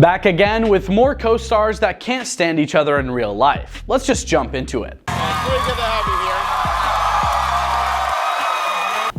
Back again with more co-stars that can't stand each other in real life. Let's just jump into it. It's really good to have you here.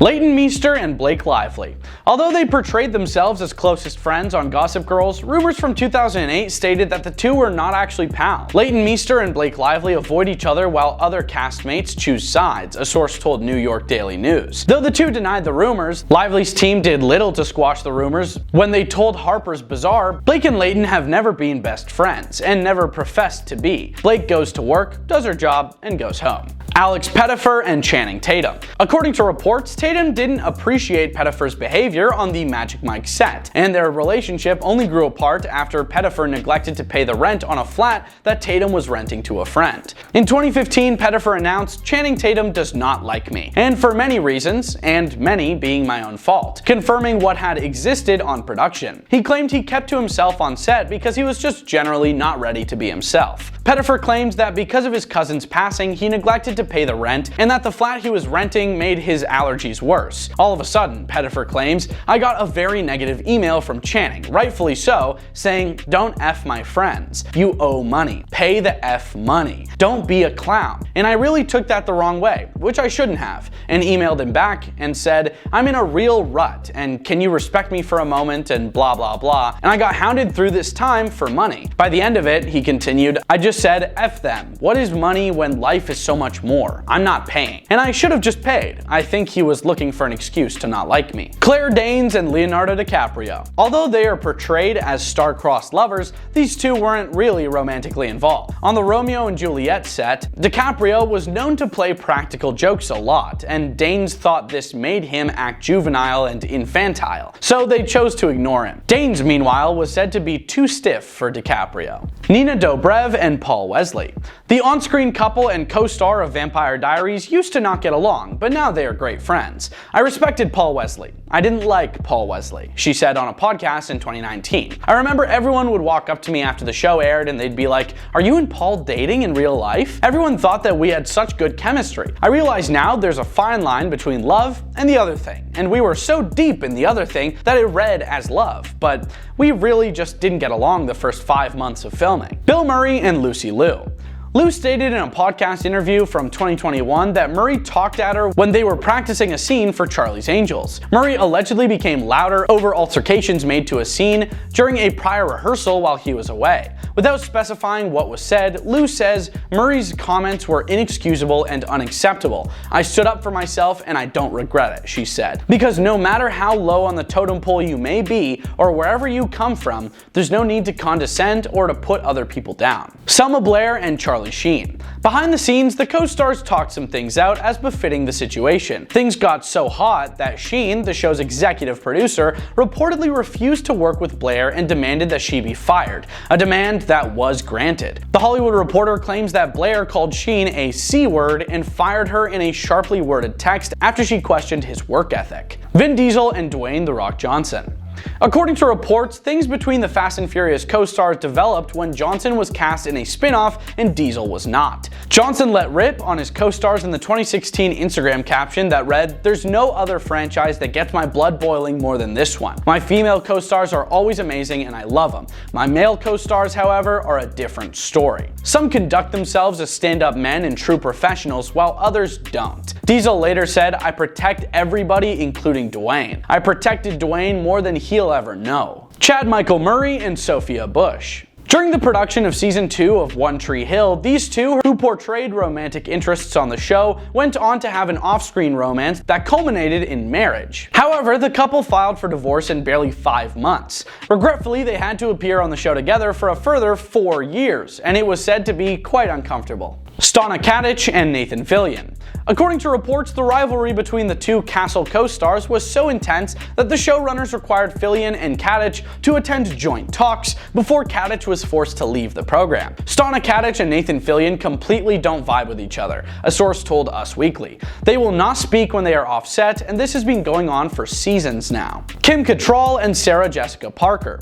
Leighton Meester and Blake Lively. Although they portrayed themselves as closest friends on Gossip Girl, rumors from 2008 stated that the two were not actually pals. Leighton Meester and Blake Lively avoid each other while other castmates choose sides, a source told New York Daily News. Though the two denied the rumors, Lively's team did little to squash the rumors. When they told Harper's Bazaar, Blake and Leighton have never been best friends, and never professed to be. Blake goes to work, does her job, and goes home. Alex Pettyfer and Channing Tatum. According to reports, Tatum didn't appreciate Pettyfer's behavior on the Magic Mike set, and their relationship only grew apart after Pettyfer neglected to pay the rent on a flat that Tatum was renting to a friend. In 2015, Pettyfer announced, "Channing Tatum does not like me, and for many reasons, and many being my own fault," confirming what had existed on production. He claimed he kept to himself on set because he was just generally not ready to be himself. Pettyfer claims that because of his cousin's passing, he neglected to pay the rent, and that the flat he was renting made his allergies worse. All of a sudden, Pettyfer claims, "I got a very negative email from Channing, rightfully so, saying, 'Don't F my friends. You owe money. Pay the F money. Don't be a clown.' And I really took that the wrong way, which I shouldn't have, and emailed him back and said, 'I'm in a real rut, and can you respect me for a moment,' and blah blah blah, and I got hounded through this time for money. By the end of it," he continued, "I just said, F them. What is money when life is so much more? I'm not paying. And I should have just paid." I think he was looking for an excuse to not like me. Claire Danes and Leonardo DiCaprio. Although they are portrayed as star-crossed lovers, these two weren't really romantically involved. On the Romeo and Juliet set, DiCaprio was known to play practical jokes a lot, and Danes thought this made him act juvenile and infantile, so they chose to ignore him. Danes, meanwhile, was said to be too stiff for DiCaprio. Nina Dobrev and Paul Wesley. The on-screen couple and co-star of Vampire Diaries used to not get along, but now they are great friends. "I respected Paul Wesley. I didn't like Paul Wesley," she said on a podcast in 2019. "I remember everyone would walk up to me after the show aired and they'd be like, 'Are you and Paul dating in real life?' Everyone thought that we had such good chemistry. I realize now there's a fine line between love and the other thing, and we were so deep in the other thing that it read as love, but we really just didn't get along the first 5 months of filming." Bill Murray and Lucy Liu. Liu stated in a podcast interview from 2021 that Murray talked at her when they were practicing a scene for Charlie's Angels. Murray allegedly became louder over altercations made to a scene during a prior rehearsal while he was away. Without specifying what was said, Liu says, "Murray's comments were inexcusable and unacceptable. I stood up for myself and I don't regret it," she said. "Because no matter how low on the totem pole you may be, or wherever you come from, there's no need to condescend or to put other people down." Selma Blair and Charlie Sheen. Behind the scenes, the co-stars talked some things out as befitting the situation. Things got so hot that Sheen, the show's executive producer, reportedly refused to work with Blair and demanded that she be fired, a demand that was granted. The Hollywood Reporter claims that Blair called Sheen a C-word and fired her in a sharply worded text after she questioned his work ethic. Vin Diesel and Dwayne "The Rock" Johnson. According to reports, things between the Fast and Furious co-stars developed when Johnson was cast in a spin-off and Diesel was not. Johnson let rip on his co-stars in the 2016 Instagram caption that read, "There's no other franchise that gets my blood boiling more than this one. My female co-stars are always amazing and I love them. My male co-stars, however, are a different story. Some conduct themselves as stand-up men and true professionals while others don't." Diesel later said, "I protect everybody, including Dwayne. I protected Dwayne more than he'll ever know." Chad Michael Murray and Sophia Bush. During the production of season 2 of One Tree Hill, these two, who portrayed romantic interests on the show, went on to have an off-screen romance that culminated in marriage. However, the couple filed for divorce in barely 5 months. Regretfully, they had to appear on the show together for a further 4 years, and it was said to be quite uncomfortable. Stana Katic and Nathan Fillion. According to reports, the rivalry between the two Castle co-stars was so intense that the showrunners required Fillion and Katic to attend joint talks before Katic was forced to leave the program. Stana Katic and Nathan Fillion completely don't vibe with each other, a source told Us Weekly. They will not speak when they are off set, and this has been going on for seasons now. Kim Cattrall and Sarah Jessica Parker.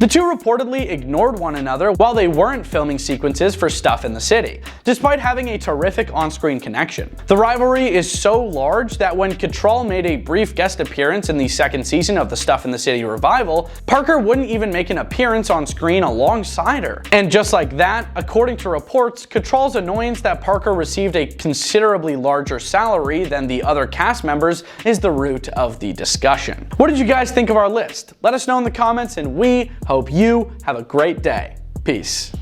The two reportedly ignored one another while they weren't filming sequences for Stuff in the City, despite having a terrific on-screen connection. The rivalry is so large that when Cattrall made a brief guest appearance in the second season of the Stuff in the City revival, Parker wouldn't even make an appearance on screen alongside her. And just like that, according to reports, Cattrall's annoyance that Parker received a considerably larger salary than the other cast members is the root of the discussion. What did you guys think of our list? Let us know in the comments, and we hope you have a great day. Peace.